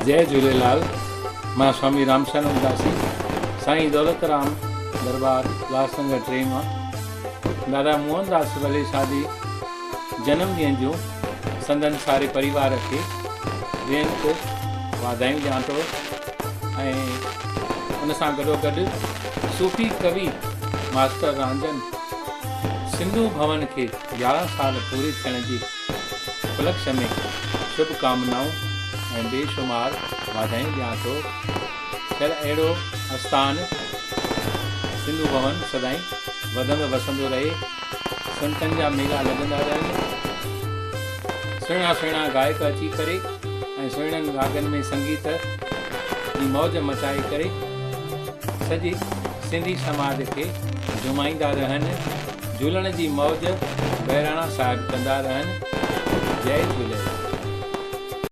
जय झूलेलाल। मां स्वामी रामशरण उदासी साईं दौलत राम दरबार उल्हासनगर 3 मां दादा मोहनदास वले शादी जन्मॾींहं जूं संदन सारे परिवार खे बेनत वाधायूं ॾियां थो ऐं उन सां गॾोगॾु सूफ़ी कवि मास्टर रांजन सिंधु भवन खे 11 साल पूरे थियण जी उपलक्ष्य में शुभकामनाऊं ऐं बेशुमार वाधायूं ॾियां थो। चल अहिड़ो आस्थान सिंधु भवन सदाईं वधंदो वसंदो रहे। संतनि जा मेला लॻंदा रहनि, सुहिणा सुहिणा गायक अची करे ऐं सुहिणनि रागनि में संगीत जी मौज मचाए करे सॼे सिंधी समाज खे जुमाईंदा रहनि। झूलण जी मौज बहिराणा साहिब कंदा रहनि। जय झूलेलाल।